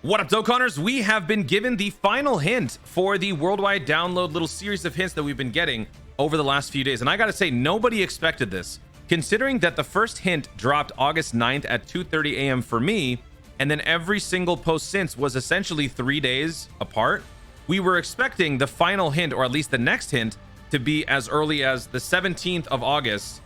What up, Dokkaners? We have been given the final hint for the worldwide download little series of hints that we've been getting over the last few days. And I gotta say, nobody expected this, considering that the first hint dropped August 9th at 2:30 a.m. for me, and then every single post since was essentially 3 days apart. We were expecting the final hint, or at least the next hint, to be as early as the 17th of August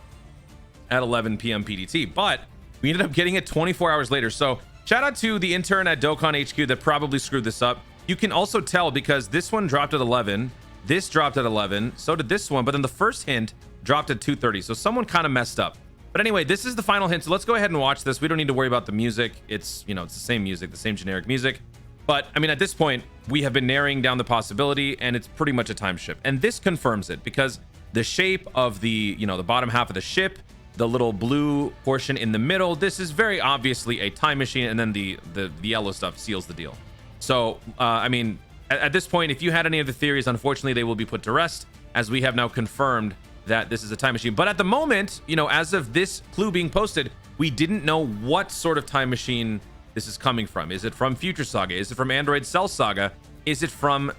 at 11 p.m. PDT, but we ended up getting it 24 hours later. So shout out to the intern at Dokkan HQ that probably screwed this up. You can also tell because this one dropped at 11, this dropped at 11, so did this one, but then the first hint dropped at 2:30. So someone kind of messed up. But anyway, this is the final hint. So let's go ahead and watch this. We don't need to worry about the music. It's, you know, it's the same music, the same generic music. But I mean, at this point, we have been narrowing down the possibility, and it's pretty much a time ship. And this confirms it because the shape of the, you know, the bottom half of the ship, the little blue portion in the middle, this is very obviously a time machine, and then the yellow stuff seals the deal. So I mean, at this point, if you had any of the theories, unfortunately they will be put to rest, as we have now confirmed that this is a time machine. But at the moment, you know, as of this clue being posted, we didn't know what sort of time machine this is coming from. Is it from Future Saga? Is it from Android Cell Saga? Is it from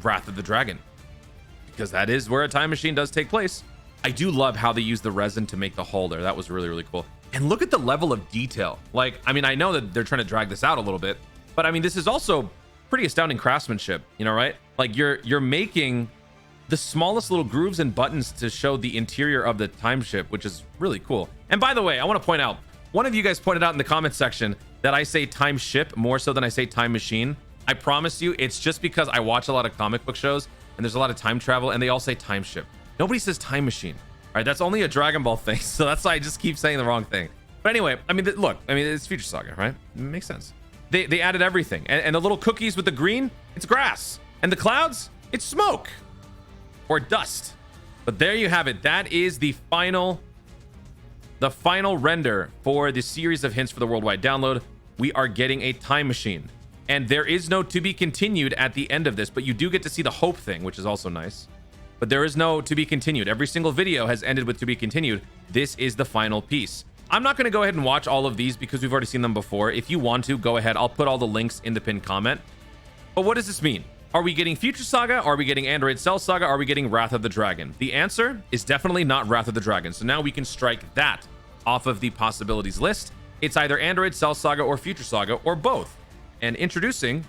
Wrath of the Dragon? Because that is where a time machine does take place. I do love how they use the resin to make the hull there. That was really, really cool. And look at the level of detail. Like, I mean, I know that they're trying to drag this out a little bit, but I mean, this is also pretty astounding craftsmanship, you know, right? Like you're making the smallest little grooves and buttons to show the interior of the time ship, which is really cool. And by the way, I want to point out, one of you guys pointed out in the comment section that I say time ship more so than I say time machine. I promise you, it's just because I watch a lot of comic book shows and there's a lot of time travel and they all say time ship. Nobody says time machine. All right, that's only a Dragon Ball thing. So that's why I just keep saying the wrong thing. But anyway, I mean, look, I mean, it's Future Saga, right? It makes sense. They added everything. And the little cookies with the green, it's grass. And the clouds, it's smoke or dust. But there you have it. That is the final render for the series of hints for the worldwide download. We are getting a time machine. And there is no to be continued at the end of this, but you do get to see the hope thing, which is also nice. But there is no to be continued. Every single video has ended with to be continued. This is the final piece. I'm not going to go ahead and watch all of these because we've already seen them before. If you want to, go ahead. I'll put all the links in the pinned comment. But what does this mean? Are we getting Future Saga? Are we getting Android Cell Saga? Are we getting Wrath of the Dragon? The answer is definitely not Wrath of the Dragon. So now we can strike that off of the possibilities list. It's either Android Cell Saga or Future Saga or both. And introducing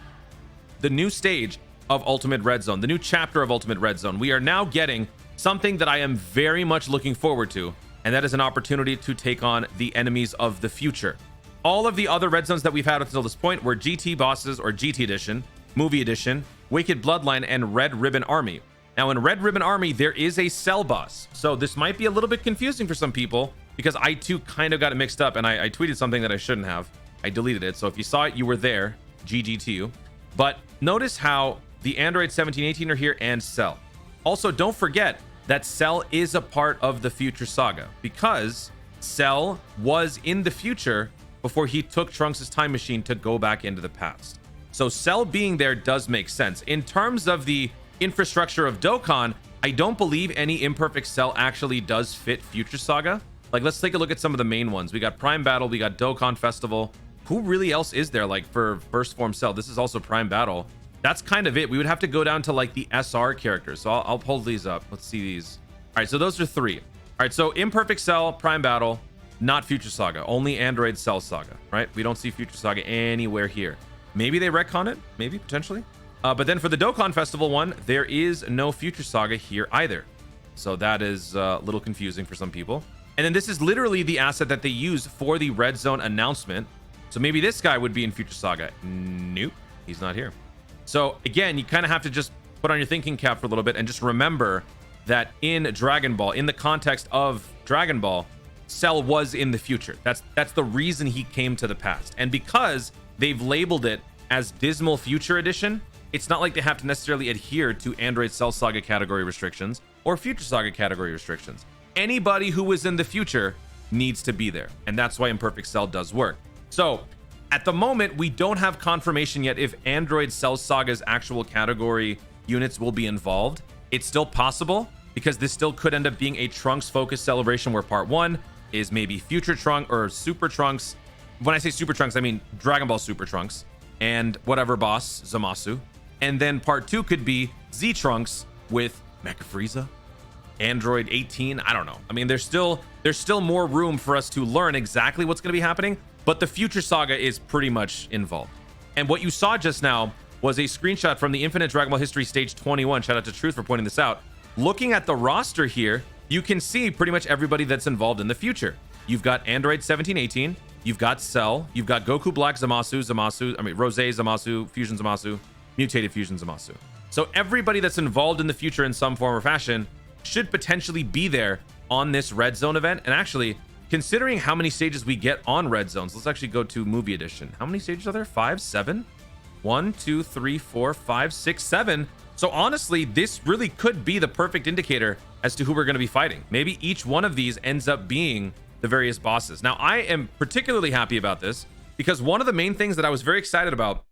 the new stage of Ultimate Red Zone, the new chapter of Ultimate Red Zone, we are now getting something that I am very much looking forward to, and that is an opportunity to take on the enemies of the future. All of the other Red Zones that we've had until this point were GT bosses or GT Edition, Movie Edition, Wicked Bloodline, and Red Ribbon Army. Now in Red Ribbon Army, there is a Cell boss, so this might be a little bit confusing for some people because I too kind of got it mixed up and I tweeted something that I shouldn't have. I deleted it, so if you saw it, you were there. GG to you. But notice how the Android 1718 are here and Cell. Also, don't forget that Cell is a part of the Future Saga because Cell was in the future before he took Trunks' time machine to go back into the past. So Cell being there does make sense. In terms of the infrastructure of Dokkan, I don't believe any imperfect Cell actually does fit Future Saga. Like, let's take a look at some of the main ones. We got Prime Battle, we got Dokkan Festival. Who really else is there like for First Form Cell? This is also Prime Battle. That's kind of it. We would have to go down to like the SR characters. So I'll pull these up. Let's see these. All right, so those are 3. All right, so Imperfect Cell, Prime Battle, not Future Saga, only Android Cell Saga, right? We don't see Future Saga anywhere here. Maybe they retcon it, maybe, potentially. But then for the Dokkan Festival one, there is no Future Saga here either. So that is a little confusing for some people. And then this is literally the asset that they use for the Red Zone announcement. So maybe this guy would be in Future Saga. Nope, he's not here. So again, you kind of have to just put on your thinking cap for a little bit and just remember that in Dragon Ball, in the context of Dragon Ball, Cell was in the future. That's the reason he came to the past. And because they've labeled it as Dismal Future Edition, it's not like they have to necessarily adhere to Android Cell Saga category restrictions or Future Saga category restrictions. Anybody who was in the future needs to be there. And that's why Imperfect Cell does work. So at the moment, we don't have confirmation yet if Android Cell Saga's actual category units will be involved. It's still possible because this still could end up being a Trunks focused celebration where part 1 is maybe Future Trunks or Super Trunks. When I say Super Trunks, I mean Dragon Ball Super Trunks. and whatever boss, Zamasu. And then part 2 could be Z-Trunks with Mecha Frieza, Android 18. I don't know. I mean, there's still more room for us to learn exactly what's going to be happening, but the future saga is pretty much involved. And what you saw just now was a screenshot from the Infinite Dragon Ball History Stage 21. Shout out to Truth for pointing this out. Looking at the roster here, you can see pretty much everybody that's involved in the future. You've got Android 17, 18. You've got Cell. You've got Goku Black Zamasu, Rose Zamasu, Fusion Zamasu, Mutated Fusion Zamasu. So everybody that's involved in the future in some form or fashion should potentially be there on this Red Zone event. And actually, considering how many stages we get on Red Zones, let's actually go to Movie Edition. How many stages are there? 5, 7? 1, 2, 3, 4, 5, 6, 7. So honestly, this really could be the perfect indicator as to who we're going to be fighting. Maybe each one of these ends up being the various bosses. Now, I am particularly happy about this because one of the main things that I was very excited about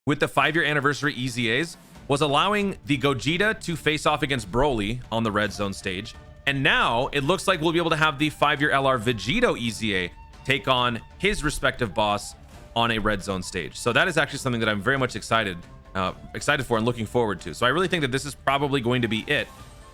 with the 5-year anniversary EZAs was allowing the Gogeta to face off against Broly on the Red Zone stage. And now it looks like we'll be able to have the 5-year LR Vegito EZA take on his respective boss on a Red Zone stage. So that is actually something that I'm very much excited for and looking forward to. So I really think that this is probably going to be it.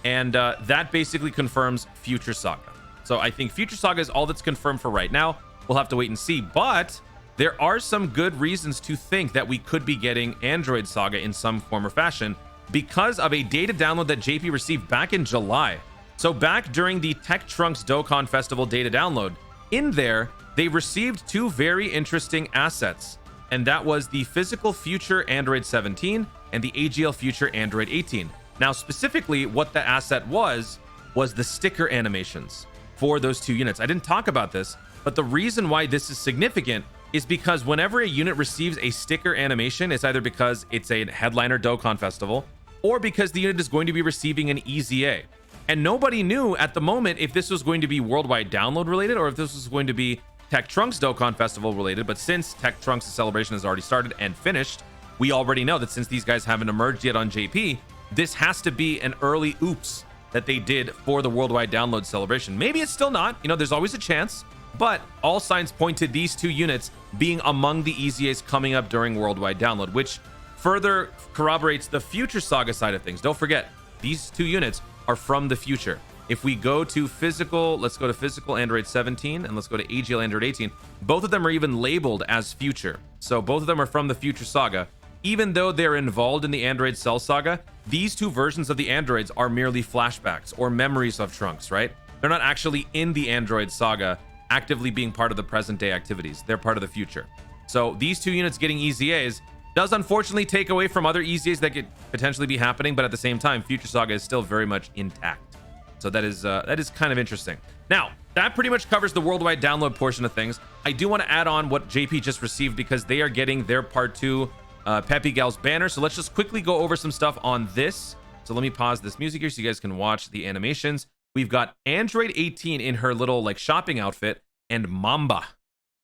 And that basically confirms Future Saga. So I think Future Saga is all that's confirmed for right now. We'll have to wait and see. But there are some good reasons to think that we could be getting Android Saga in some form or fashion because of a data download that JP received back in July. So back during the Tech Trunks Dokkan Festival data download, in there, they received 2 very interesting assets. And that was the physical future Android 17 and the AGL future Android 18. Now, specifically, what the asset was the sticker animations for those 2 units. I didn't talk about this, but the reason why this is significant is because whenever a unit receives a sticker animation, it's either because it's a headliner Dokkan Festival or because the unit is going to be receiving an EZA. And nobody knew at the moment if this was going to be worldwide download related or if this was going to be Tech Trunks Dokkan Festival related. But since Tech Trunks' celebration has already started and finished, we already know that since these guys haven't emerged yet on JP, this has to be an early oops that they did for the worldwide download celebration. Maybe it's still not, there's always a chance, but all signs point to these 2 units being among the EZAs coming up during worldwide download, which further corroborates the Future Saga side of things. Don't forget, these 2 units are from the future. If we go to physical, let's go to physical Android 17 and let's go to AGL Android 18. Both of them are even labeled as future. So both of them are from the Future Saga. Even though they're involved in the Android Cell Saga, these 2 versions of the androids are merely flashbacks or memories of Trunks, right? They're not actually in the Android Saga actively being part of the present day activities. They're part of the future. So these 2 units getting EZAs does unfortunately take away from other EZAs that could potentially be happening, but at the same time, Future Saga is still very much intact. So that is kind of interesting. Now, that pretty much covers the worldwide download portion of things. I do want to add on what JP just received because they are getting their part 2 Peppy Gal's banner. So let's just quickly go over some stuff on this. So let me pause this music here so you guys can watch the animations. We've got Android 18 in her little like shopping outfit and Mamba. If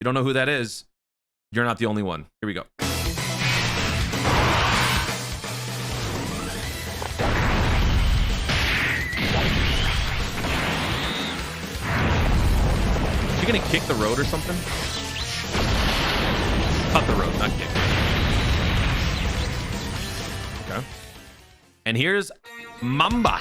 you don't know who that is, you're not the only one. Here we go. Is she gonna kick the road or something? Cut the road, not kick. Okay. And here's Mamba.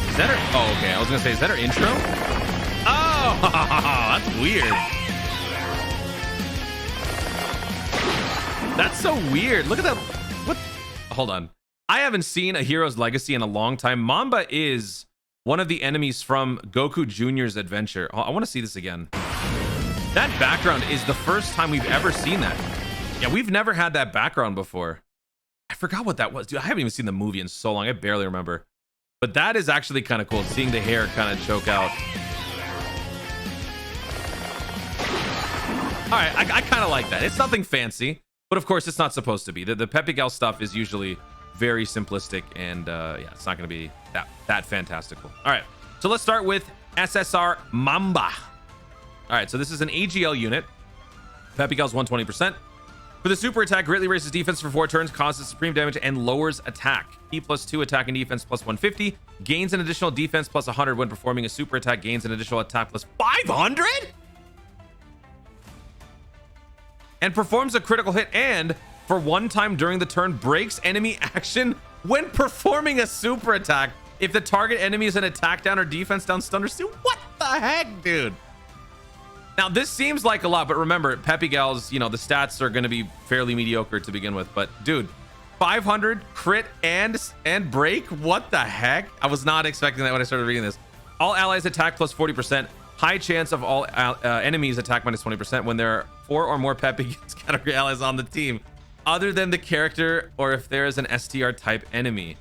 Is that her? Oh, okay. I was gonna say, is that her intro? Oh, that's weird. That's so weird. Look at that. What? Hold on. I haven't seen a Hero's Legacy in a long time. Mamba is one of the enemies from Goku Jr.'s adventure. I want to see this again. That background is the first time we've ever seen that. Yeah, we've never had that background before. I forgot what that was. Dude, I haven't even seen the movie in so long. I barely remember. But that is actually kind of cool, seeing the hair kind of choke out. All right, I kind of like that. It's nothing fancy, but of course it's not supposed to be. The Peppy Gal stuff is usually very simplistic, and yeah, it's not going to be that fantastical. All right, so let's start with SSR Mamba. All right, so this is an AGL unit. Peppy Gal's 120%. For the super attack, greatly raises defense for 4 turns, causes supreme damage, and lowers attack. P+2 attack and defense plus 150. Gains an additional defense plus 100 when performing a super attack. Gains an additional attack plus 500? And performs a critical hit, and for 1 time during the turn, breaks enemy action when performing a super attack. If the target enemy is an attack down or defense down, stun or steal. What the heck, dude? Now, this seems like a lot, but remember, Peppy Gals, you know, the stats are going to be fairly mediocre to begin with. But, dude, 500 crit and break? What the heck? I was not expecting that when I started reading this. All allies attack plus 40%. High chance of all enemies attack minus 20% when there are 4 or more Peppy Gals category allies on the team, other than the character or if there is an STR type enemy.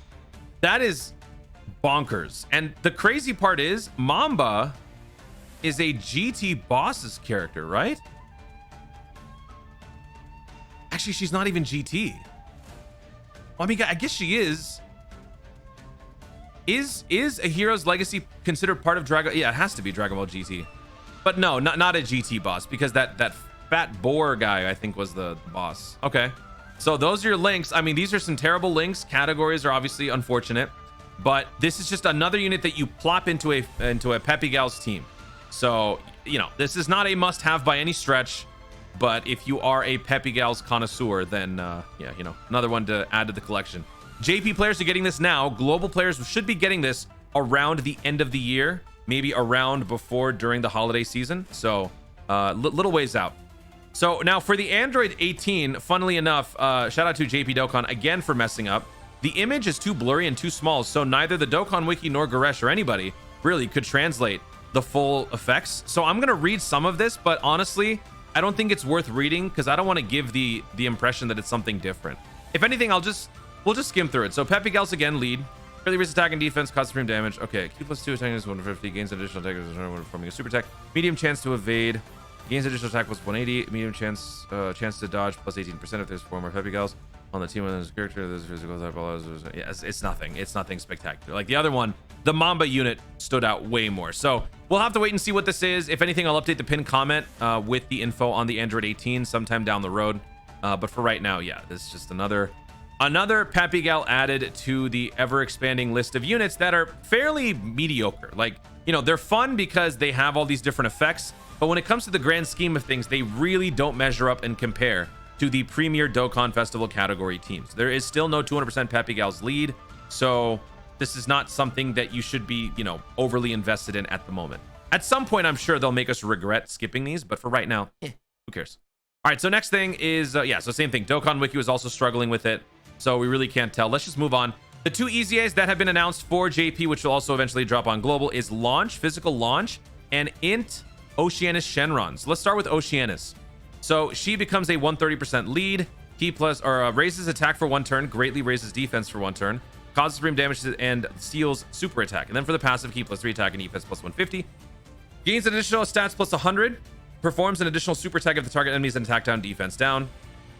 That is bonkers. And the crazy part is, Mamba is a GT boss's character, right? Actually, she's not even GT. Well, I mean, I guess she is. Is A Hero's Legacy considered part of Dragon? Yeah, it has to be Dragon Ball GT. But no, not a GT boss, because that fat boar guy, I think, was the boss. Okay. So those are your links. I mean, these are some terrible links. Categories are obviously unfortunate, but this is just another unit that you plop into a Peppy Gals team. So, you know, this is not a must-have by any stretch, but if you are a Peppy Gals connoisseur, then, yeah, you know, another one to add to the collection. JP players are getting this now. Global players should be getting this around the end of the year, maybe around before during the holiday season. So, little ways out. So now for the Android 18, funnily enough, shout out to JP Dokkan again for messing up. The image is too blurry and too small, so neither the Dokkan Wiki nor Goresh or anybody really could translate the full effects. So I'm gonna read some of this, but honestly, I don't think it's worth reading because I don't want to give the impression that it's something different. If anything, we'll just skim through it. So Peppy Gals again lead. Early raise attack and defense, cause supreme damage. Okay, Q+2 attack is 150, gains additional attack when performing a super attack. Medium chance to evade. Gains additional attack plus 180. Medium chance to dodge plus 18% if there's 4 more Peppy Gals on the team with this character. This physical type. Yeah, it's nothing. It's nothing spectacular. Like the other one, the Mamba unit stood out way more. So we'll have to wait and see what this is. If anything, I'll update the pinned comment with the info on the Android 18 sometime down the road. But for right now, yeah, this is just another Peppy Gal added to the ever-expanding list of units that are fairly mediocre. Like, you know, they're fun because they have all these different effects, but when it comes to the grand scheme of things, they really don't measure up and compare to the premier Dokkan Festival category teams. There is still no 200% Peppy Gals lead, so this is not something that you should be, you know, overly invested in at the moment. At some point, I'm sure they'll make us regret skipping these, but for right now, who cares? All right, so next thing is, yeah, so same thing. Dokkan Wiki was also struggling with it, so we really can't tell. Let's just move on. The 2 EZAs that have been announced for JP, which will also eventually drop on Global, is Launch, Physical Launch, and Int Oceanus Shenron. So let's start with Oceanus. So she becomes a 130% lead. Raises attack for 1 turn, greatly raises defense for 1 turn, causes supreme damage and steals super attack. And then for the passive, key +3 attack and defense plus 150. Gains additional stats plus 100. Performs an additional super attack if the target enemy is an attack down, defense down.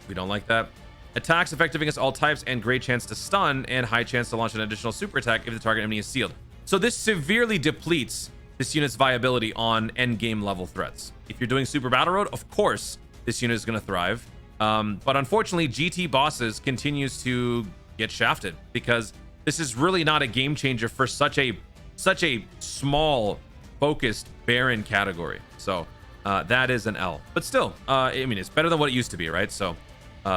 We don't like that. Attacks effective against all types and great chance to stun and high chance to launch an additional super attack if the target enemy is sealed. So this severely depletes this unit's viability on end game level threats. If you're doing Super Battle Road, of course, this unit is going to thrive. But unfortunately, GT bosses continues to get shafted because this is really not a game changer for such a small, focused, barren category. So that is an L. But still, I mean, it's better than what it used to be, right? So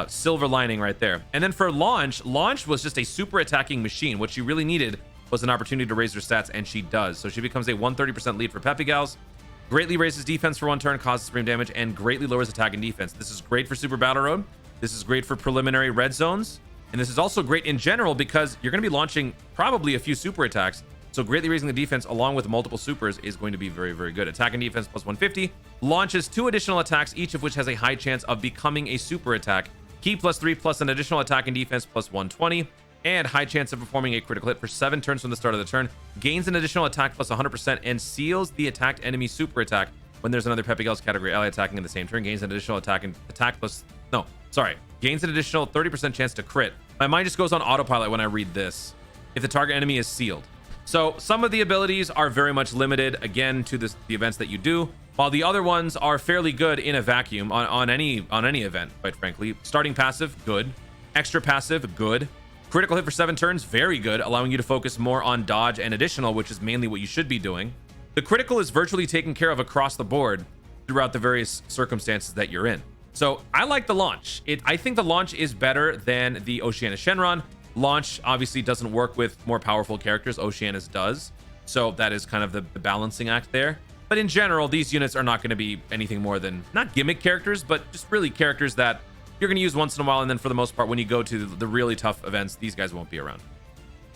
silver lining right there. And then for Launch was just a super attacking machine. What she really needed was an opportunity to raise her stats, and she does. So she becomes a 130% lead for Peppy Gals. Greatly raises defense for 1 turn, causes supreme damage, and greatly lowers attack and defense. This is great for Super Battle Road. This is great for preliminary red zones. And this is also great in general because you're going to be launching probably a few super attacks. So greatly raising the defense along with multiple supers is going to be very, very good. Attack and defense plus 150. Launches 2 additional attacks, each of which has a high chance of becoming a super attack. Key +3 plus an additional attack and defense plus 120. And high chance of performing a critical hit for 7 turns from the start of the turn. Gains an additional attack plus 100% and seals the attacked enemy super attack when there's another Peppy Gals category ally attacking in the same turn. Gains an additional gains an additional 30% chance to crit. My mind just goes on autopilot when I read this. If the target enemy is sealed. So some of the abilities are very much limited, again, to the events that you do. while the other ones are fairly good in a vacuum on any event, quite frankly. Starting passive, good. Extra passive, good. Critical hit for 7 turns, very good, allowing you to focus more on dodge and additional, which is mainly what you should be doing. The critical is virtually taken care of across the board throughout the various circumstances that you're in. So I like the launch. I think the launch is better than the Oceanus Shenron. Launch obviously doesn't work with more powerful characters. Oceanus does. So that is kind of the balancing act there. But in general, these units are not going to be anything more than, not gimmick characters, but just really characters that you're going to use once in a while, and then for the most part, when you go to the really tough events, these guys won't be around.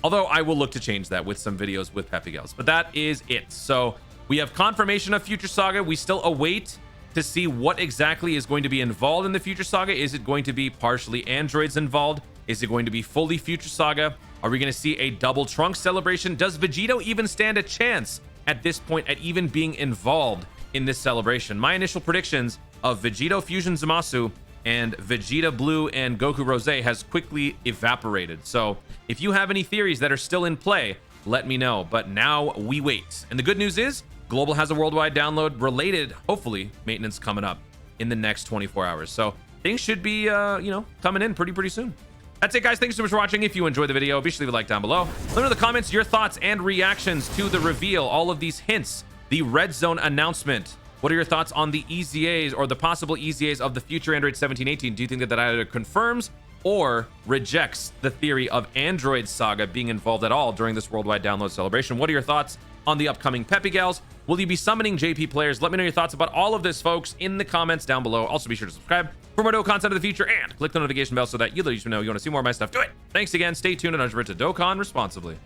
Although I will look to change that with some videos with Peppy Gals. But that is it. So we have confirmation of Future Saga. We still await to see what exactly is going to be involved in the Future Saga. Is it going to be partially androids involved? Is it going to be fully Future Saga? Are we going to see a double Trunks celebration? Does Vegito even stand a chance at this point at even being involved in this celebration? My initial predictions of Vegito Fusion Zamasu and Vegeta Blue and Goku Rose has quickly evaporated. So if you have any theories that are still in play, let me know. But now we wait. And the good news is Global has a worldwide download related, hopefully, maintenance coming up in the next 24 hours. So things should be, coming in pretty soon. That's it, guys. Thank you so much for watching. If you enjoyed the video, be sure to leave a like down below. Let me know in the comments your thoughts and reactions to the reveal, all of these hints, the Red Zone announcement. What are your thoughts on the EZAs or the possible EZAs of the future Android 1718? Do you think that either confirms or rejects the theory of Android Saga being involved at all during this worldwide download celebration? What are your thoughts on the upcoming Peppy Gals? Will you be summoning JP players? Let me know your thoughts about all of this, folks, in the comments down below. Also, be sure to subscribe for more content of the future and click the notification bell so that you let you know you want to see more of my stuff. Do it. Thanks again. Stay tuned and remember to Dokkan responsibly.